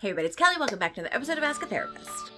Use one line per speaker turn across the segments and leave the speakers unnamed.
Hey everybody, it's Kelly. Welcome back to another episode of Ask a Therapist.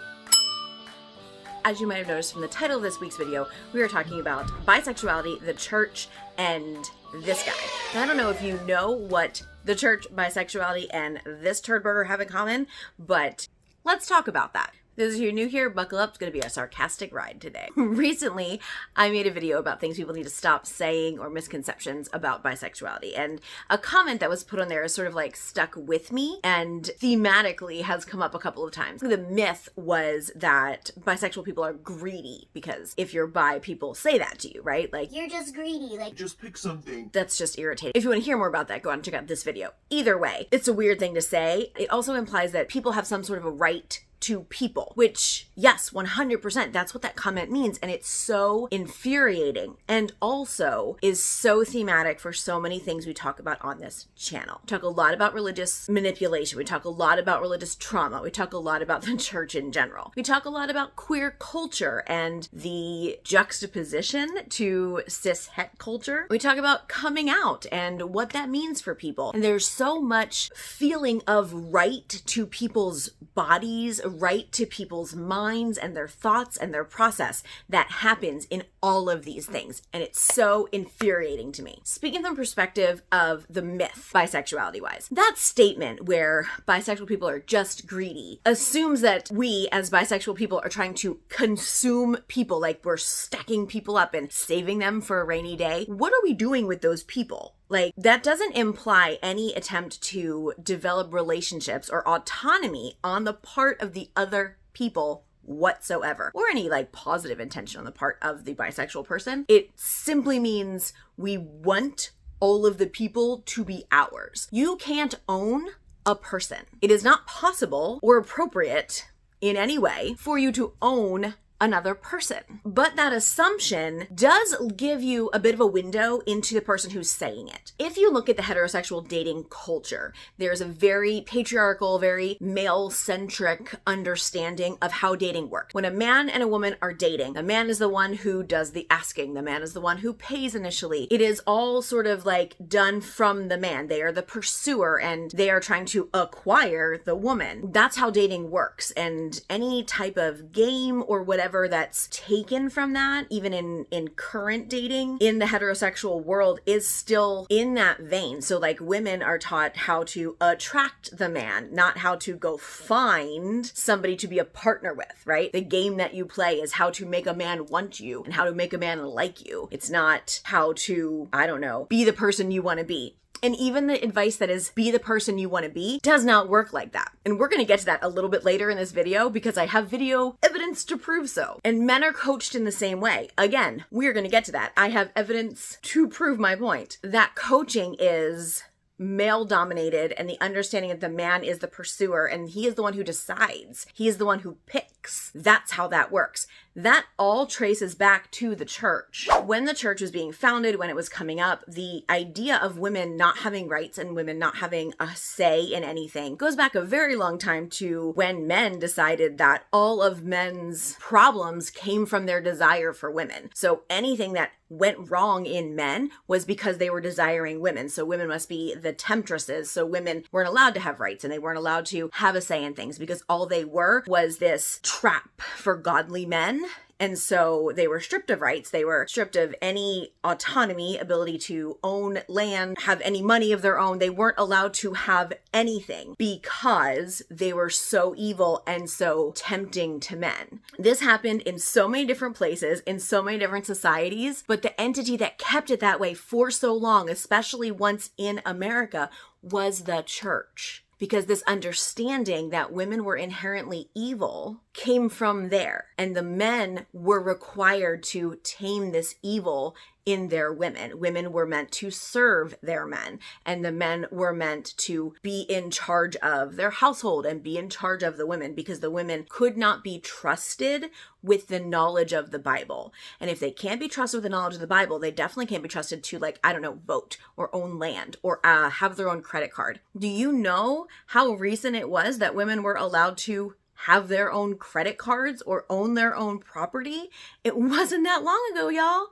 As you might have noticed from the title of this week's video, we are talking about bisexuality, the church, and this guy. And I don't know if you know what the church, bisexuality, and this turd burger have in common, but let's talk about that. If you're new here, buckle up. It's going to be a sarcastic ride today. Recently, I made a video about things people need to stop saying or misconceptions about bisexuality. And a comment that was put on there is sort of like stuck with me and thematically has come up a couple of times. The myth was that bisexual people are greedy because if you're bi, people say that to you, right? Like,
you're just greedy. Like,
just pick something.
That's just irritating. If you want to hear more about that, go on and check out this video. Either way, it's a weird thing to say. It also implies that people have some sort of a right to people, which, yes, 100%, that's what that comment means. And it's so infuriating and also is so thematic for so many things we talk about on this channel. We talk a lot about religious manipulation. We talk a lot about religious trauma. We talk a lot about the church in general. We talk a lot about queer culture and the juxtaposition to cis het culture. We talk about coming out and what that means for people. And there's so much feeling of right to people's bodies, right to people's minds and their thoughts and their process that happens in all of these things. And it's so infuriating to me. Speaking from the perspective of the myth, bisexuality wise, that statement where bisexual people are just greedy assumes that we as bisexual people are trying to consume people, like we're stacking people up and saving them for a rainy day. What are we doing with those people? Like, that doesn't imply any attempt to develop relationships or autonomy on the part of the other people whatsoever, or any like positive intention on the part of the bisexual person. It simply means we want all of the people to be ours. You can't own a person. It is not possible or appropriate in any way for you to own another person. But that assumption does give you a bit of a window into the person who's saying it. If you look at the heterosexual dating culture, there's a very patriarchal, very male-centric understanding of how dating works. When a man and a woman are dating, the man is the one who does the asking. The man is the one who pays initially. It is all sort of like done from the man. They are the pursuer and they are trying to acquire the woman. That's how dating works. And any type of game or whatever that's taken from that, even in current dating in the heterosexual world, is still in that vein. So like women are taught how to attract the man, not how to go find somebody to be a partner with, right? The game that you play is how to make a man want you and how to make a man like you. It's not how to, I don't know, be the person you want to be. And even the advice that is be the person you want to be does not work like that. And we're going to get to that a little bit later in this video because I have video evidence to prove so. And men are coached in the same way. Again, we're going to get to that. I have evidence to prove my point. That coaching is male dominated and the understanding that the man is the pursuer and he is the one who decides. He is the one who picks. That's how that works. That all traces back to the church. When the church was being founded, when it was coming up, the idea of women not having rights and women not having a say in anything goes back a very long time to when men decided that all of men's problems came from their desire for women. So anything that went wrong in men was because they were desiring women. So women must be the temptresses. So women weren't allowed to have rights and they weren't allowed to have a say in things because all they were was this trap for godly men. And so they were stripped of rights. They were stripped of any autonomy, ability to own land, have any money of their own. They weren't allowed to have anything because they were so evil and so tempting to men. This happened in so many different places, in so many different societies, but the entity that kept it that way for so long, especially once in America, was the church. Because this understanding that women were inherently evil came from there. And the men were required to tame this evil in their women. Women were meant to serve their men, and the men were meant to be in charge of their household and be in charge of the women because the women could not be trusted with the knowledge of the Bible. And if they can't be trusted with the knowledge of the Bible, they definitely can't be trusted to, like, I don't know, vote or own land or have their own credit card. Do you know how recent it was that women were allowed to have their own credit cards or own their own property? It wasn't that long ago, y'all.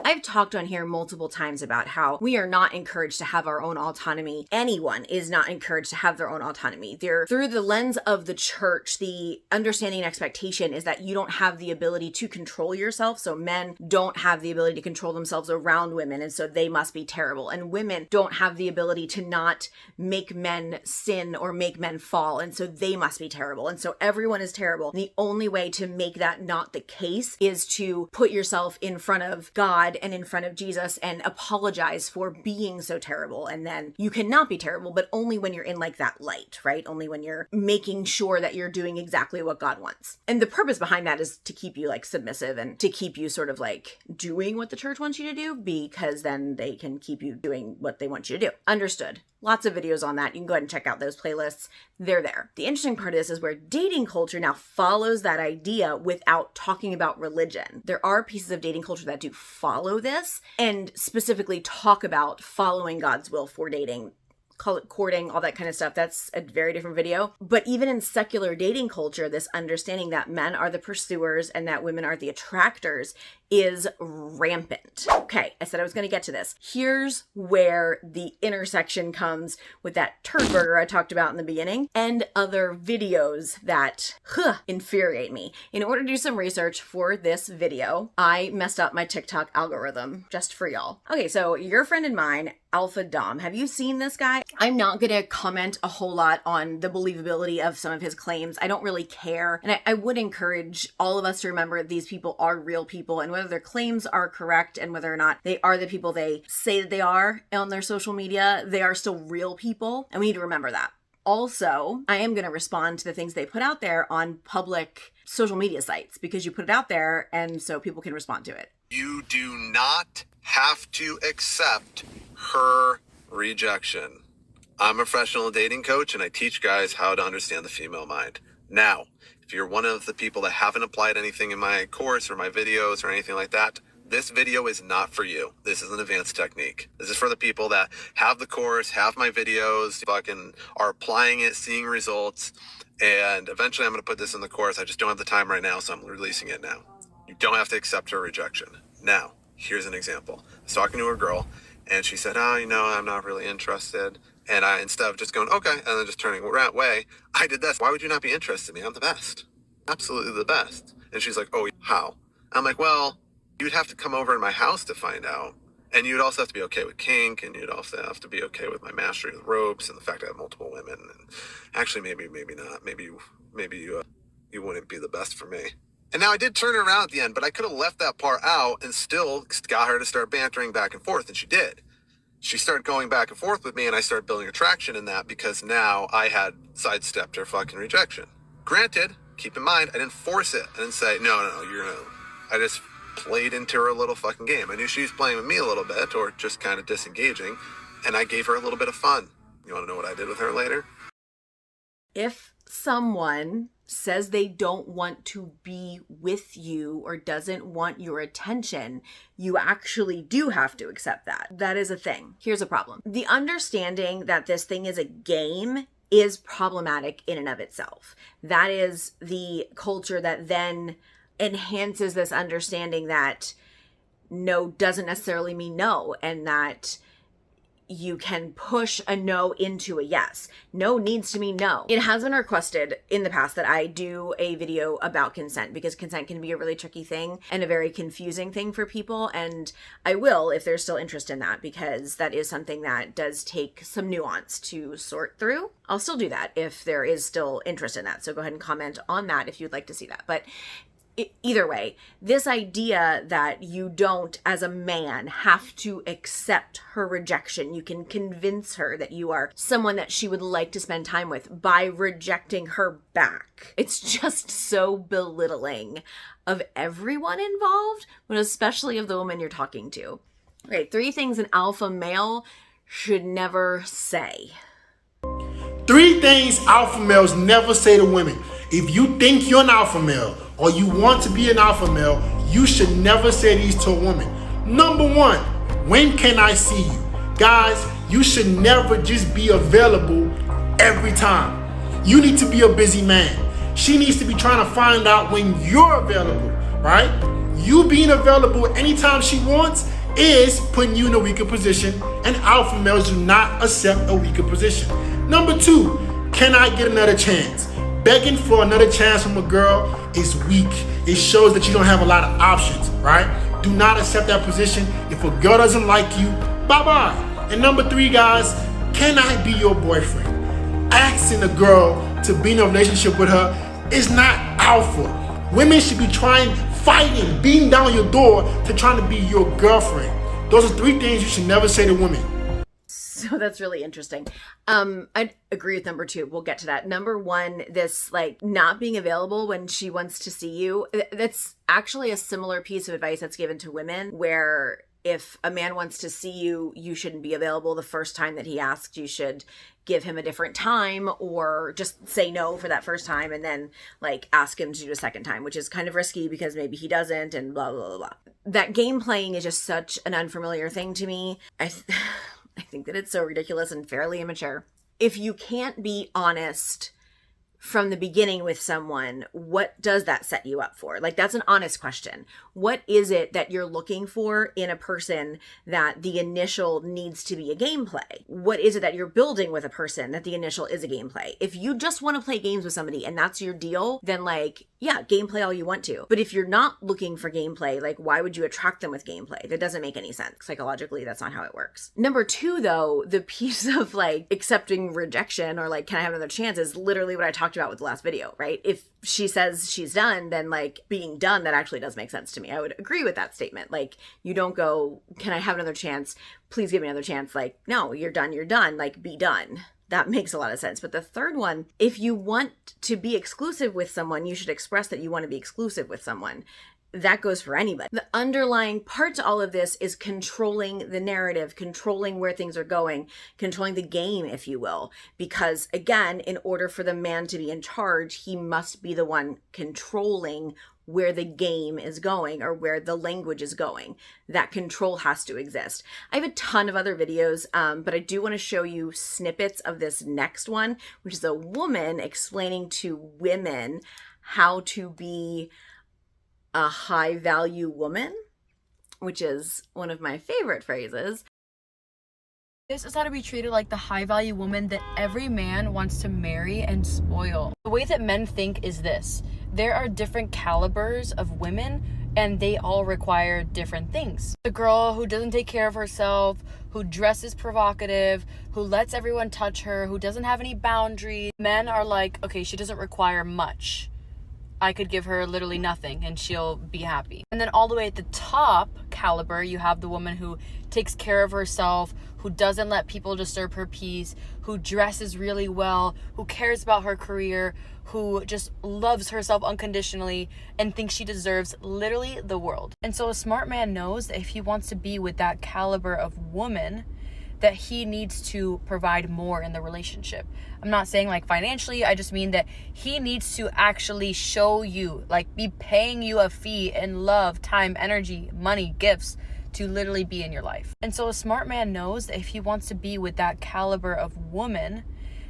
I've talked on here multiple times about how we are not encouraged to have our own autonomy. Anyone is not encouraged to have their own autonomy. Through the lens of the church, the understanding and expectation is that you don't have the ability to control yourself. So men don't have the ability to control themselves around women, and so they must be terrible. And women don't have the ability to not make men sin or make men fall, and so they must be terrible. And so everyone is terrible. And the only way to make that not the case is to put yourself in front of God and in front of Jesus and apologize for being so terrible. And then you cannot be terrible, but only when you're in like that light, right? Only when you're making sure that you're doing exactly what God wants. And the purpose behind that is to keep you like submissive and to keep you sort of like doing what the church wants you to do, because then they can keep you doing what they want you to do. Understood. Lots of videos on that. You can go ahead and check out those playlists. They're there. The interesting part of this is where dating culture now follows that idea without talking about religion. There are pieces of dating culture that do follow this and specifically talk about following God's will for dating. Call it courting, all that kind of stuff. That's a very different video. But even in secular dating culture, this understanding that men are the pursuers and that women are the attractors is rampant. Okay, I said I was going to get to this. Here's where the intersection comes with that turd burger I talked about in the beginning and other videos that infuriate me. In order to do some research for this video, I messed up my TikTok algorithm just for y'all. Okay, so your friend and mine, Alpha Dom. Have you seen this guy? I'm not going to comment a whole lot on the believability of some of his claims. I don't really care. And I would encourage all of us to remember these people are real people, and whether their claims are correct and whether or not they are the people they say that they are on their social media, they are still real people. And we need to remember that. Also, I am going to respond to the things they put out there on public social media sites because you put it out there and so people can respond to it.
You do not have to accept her rejection. I'm a professional dating coach and I teach guys how to understand the female mind. Now, if you're one of the people that haven't applied anything in my course or my videos or anything like that, this video is not for you. This is an advanced technique. This is for the people that have the course, have my videos, fucking are applying it, seeing results, and eventually I'm going to put this in the course. I just don't have the time right now, so I'm releasing it now. You don't have to accept her rejection. Now, here's an example. I was talking to a girl, and she said, I'm not really interested. And I, instead of just going, okay, and then just turning away, I did this. Why would you not be interested in me? I'm the best. Absolutely the best. And she's like, oh, how? I'm like, well, you'd have to come over to my house to find out. And you'd also have to be okay with kink, and you'd also have to be okay with my mastery with ropes and the fact I have multiple women. And actually, maybe not. Maybe you wouldn't be the best for me. And now I did turn it around at the end, but I could have left that part out and still got her to start bantering back and forth, and she did. She started going back and forth with me, and I started building attraction in that because now I had sidestepped her fucking rejection. Granted, keep in mind, I didn't force it. I didn't say, no, I just played into her little fucking game. I knew she was playing with me a little bit or just kind of disengaging, and I gave her a little bit of fun. You want to know what I did with her later?
If someone says they don't want to be with you or doesn't want your attention, you actually do have to accept that. That is a thing. Here's a problem. The understanding that this thing is a game is problematic in and of itself. That is the culture that then enhances this understanding that no doesn't necessarily mean no, and that you can push a no into a yes. No needs to mean no. It has been requested in the past that I do a video about consent because consent can be a really tricky thing and a very confusing thing for people. And I will, if there's still interest in that, because that is something that does take some nuance to sort through. I'll still do that if there is still interest in that. So go ahead and comment on that if you'd like to see that. But either way, this idea that you don't, as a man, have to accept her rejection. You can convince her that you are someone that she would like to spend time with by rejecting her back. It's just so belittling of everyone involved, but especially of the woman you're talking to. Okay, 3 things an alpha male should never say.
3 things alpha males never say to women. If you think you're an alpha male or you want to be an alpha male, you should never say these to a woman. Number 1, when can I see you? Guys, you should never just be available every time. You need to be a busy man. She needs to be trying to find out when you're available, right? You being available anytime she wants is putting you in a weaker position, and alpha males do not accept a weaker position. Number 2, can I get another chance? Begging for another chance from a girl is weak. It shows that you don't have a lot of options, right? Do not accept that position. If a girl doesn't like you, bye-bye. And number 3, guys, can I be your boyfriend? Asking a girl to be in a relationship with her is not alpha. Women should be fighting, beating down your door to try to be your girlfriend. Those are 3 things you should never say to women.
So that's really interesting. I'd agree with number 2. We'll get to that. Number 1, this like not being available when she wants to see you. That's actually a similar piece of advice that's given to women, where if a man wants to see you, you shouldn't be available the first time that he asks. You should give him a different time, or just say no for that first time and then like ask him to do a second time, which is kind of risky because maybe he doesn't, and blah, blah, blah, blah. That game playing is just such an unfamiliar thing to me. I think that it's so ridiculous and fairly immature. If you can't be honest from the beginning with someone, what does that set you up for? Like, that's an honest question. What is it that you're looking for in a person that the initial needs to be a gameplay? What is it that you're building with a person that the initial is a gameplay? If you just want to play games with somebody and that's your deal, then like, yeah, gameplay all you want to. But if you're not looking for gameplay, like, why would you attract them with gameplay? That doesn't make any sense. Psychologically, that's not how it works. Number 2, though, the piece of like accepting rejection or like, can I have another chance, is literally what I talked about with the last video, right? If she says she's done, then like being done, that actually does make sense to me. I would agree with that statement. Like, you don't go, can I have another chance? Please give me another chance. Like, no, you're done. You're done. Like, be done. That makes a lot of sense. But the third one, if you want to be exclusive with someone, you should express that you want to be exclusive with someone. That goes for anybody. The underlying part to all of this is controlling the narrative, controlling where things are going, controlling the game, if you will. Because again, in order for the man to be in charge, he must be the one controlling where the game is going or where the language is going. That control has to exist. I have a ton of other videos, but I do want to show you snippets of this next one, which is a woman explaining to women how to be a high value woman, which is one of my favorite phrases.
This is how to be treated like the high value woman that every man wants to marry and spoil. The way that men think is this: there are different calibers of women and they all require different things. The girl who doesn't take care of herself, who dresses provocative, who lets everyone touch her, who doesn't have any boundaries. Men are like, okay, she doesn't require much. I could give her literally nothing and she'll be happy. And then all the way at the top caliber, you have the woman who takes care of herself, who doesn't let people disturb her peace, who dresses really well, who cares about her career, who just loves herself unconditionally and thinks she deserves literally the world. And so a smart man knows that if he wants to be with that caliber of woman, that he needs to provide more in the relationship. I'm not saying like financially, I just mean that he needs to actually show you, like be paying you a fee in love, time, energy, money, gifts to literally be in your life. And so a smart man knows that if he wants to be with that caliber of woman,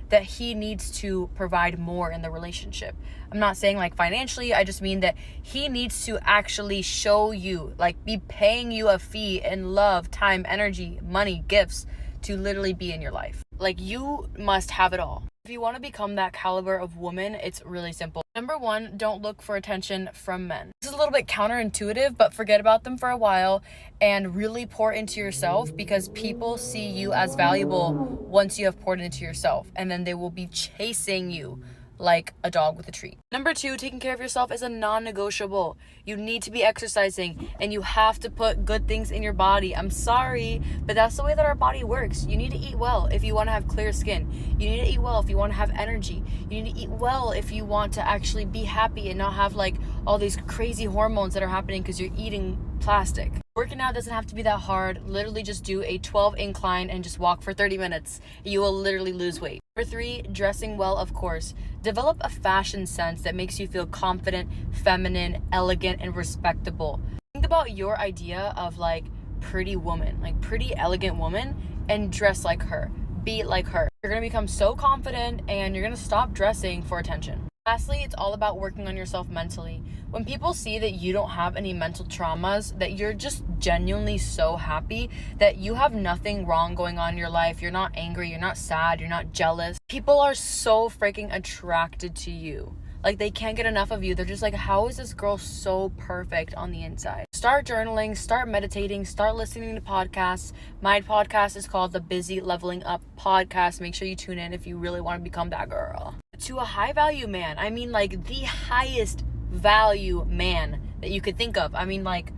that he needs to provide more in the relationship. I'm not saying like financially, I just mean that he needs to actually show you, like be paying you a fee in love, time, energy, money, gifts to literally be in your life. Like, you must have it all. If you want to become that caliber of woman, it's really simple. Number 1, don't look for attention from men. This is a little bit counterintuitive, but forget about them for a while and really pour into yourself, because people see you as valuable once you have poured into yourself, and then they will be chasing you like a dog with a treat. Number 2, taking care of yourself is a non-negotiable. You need to be exercising and you have to put good things in your body. I'm sorry, but that's the way that our body works. You need to eat well if you want to have clear skin. You need to eat well if you want to have energy. You need to eat well if you want to actually be happy and not have like all these crazy hormones that are happening because you're eating plastic. Working out doesn't have to be that hard. Literally just do a 12 incline and just walk for 30 minutes. You will literally lose weight. Number 3, dressing well, of course. Develop a fashion sense that makes you feel confident, feminine, elegant, and respectable. Think about your idea of like pretty woman, like pretty elegant woman, and dress like her. Be like her. You're gonna become so confident and you're gonna stop dressing for attention. Lastly, it's all about working on yourself mentally. When people see that you don't have any mental traumas, that you're just genuinely so happy, that you have nothing wrong going on in your life, you're not angry, you're not sad, you're not jealous, people are so freaking attracted to you. Like, they can't get enough of you. They're just like, how is this girl so perfect on the inside? Start journaling, start meditating, start listening to podcasts. My podcast is called the Busy Leveling Up Podcast. Make sure you tune in if you really want to become that girl. To a high value man, I mean, like, the highest value man that you could think of. I mean, like,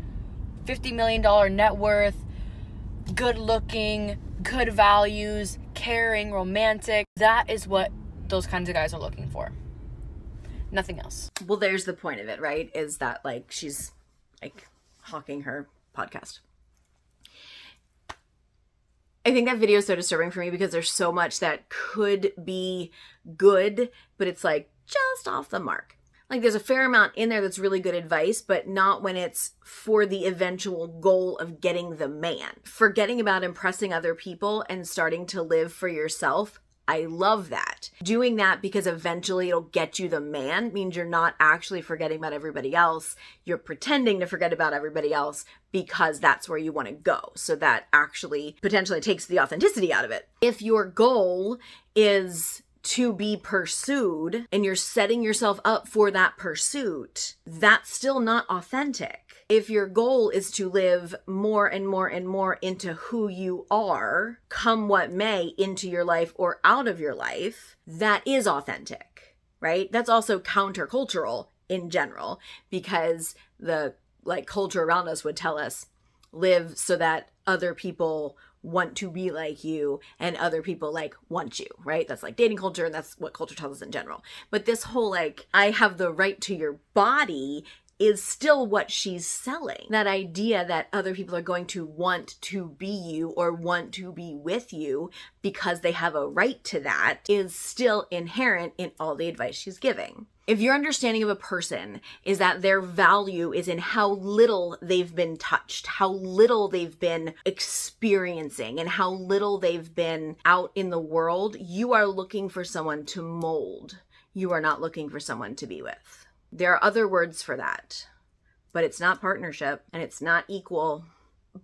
$50 million net worth, good looking, good values, caring, romantic. That is what those kinds of guys are looking for. Nothing else.
Well, there's the point of it, right? Is that, like, she's, like, hawking her podcast. I think that video is so disturbing for me because there's so much that could be good, but it's, like, just off the mark. Like, there's a fair amount in there that's really good advice, but not when it's for the eventual goal of getting the man. Forgetting about impressing other people and starting to live for yourself, I love that. Doing that because eventually it'll get you the man means you're not actually forgetting about everybody else. You're pretending to forget about everybody else because that's where you want to go. So that actually potentially takes the authenticity out of it. If your goal is to be pursued and you're setting yourself up for that pursuit, that's still not authentic. If your goal is to live more and more and more into who you are, come what may, into your life or out of your life, that is authentic, right? That's also countercultural in general, because the culture around us would tell us live so that other people want to be like you and other people want you, right? That's like dating culture, and that's what culture tells us in general. But this whole I have the right to your body is still what she's selling. That idea that other people are going to want to be you or want to be with you because they have a right to that is still inherent in all the advice she's giving. If your understanding of a person is that their value is in how little they've been touched, how little they've been experiencing, and how little they've been out in the world, you are looking for someone to mold. You are not looking for someone to be with. There are other words for that, but it's not partnership and it's not equal.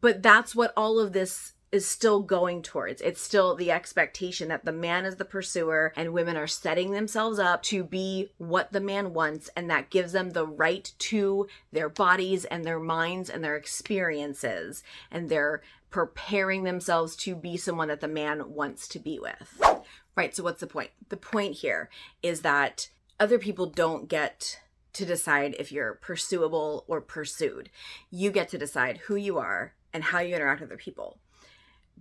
But that's what all of this is still going towards. It's still the expectation that the man is the pursuer and women are setting themselves up to be what the man wants, and that gives them the right to their bodies and their minds and their experiences, and they're preparing themselves to be someone that the man wants to be with. Right, so what's the point? The point here is that other people don't get to decide if you're pursuable or pursued. You get to decide who you are and how you interact with other people.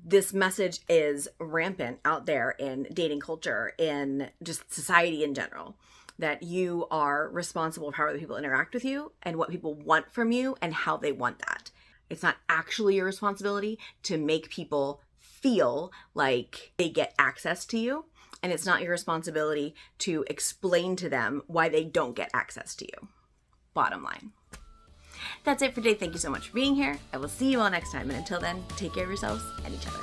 This message is rampant out there in dating culture, in just society in general, that you are responsible for how other people interact with you and what people want from you and how they want that. It's not actually your responsibility to make people feel like they get access to you. And it's not your responsibility to explain to them why they don't get access to you. Bottom line. That's it for today. Thank you so much for being here. I will see you all next time. And until then, take care of yourselves and each other.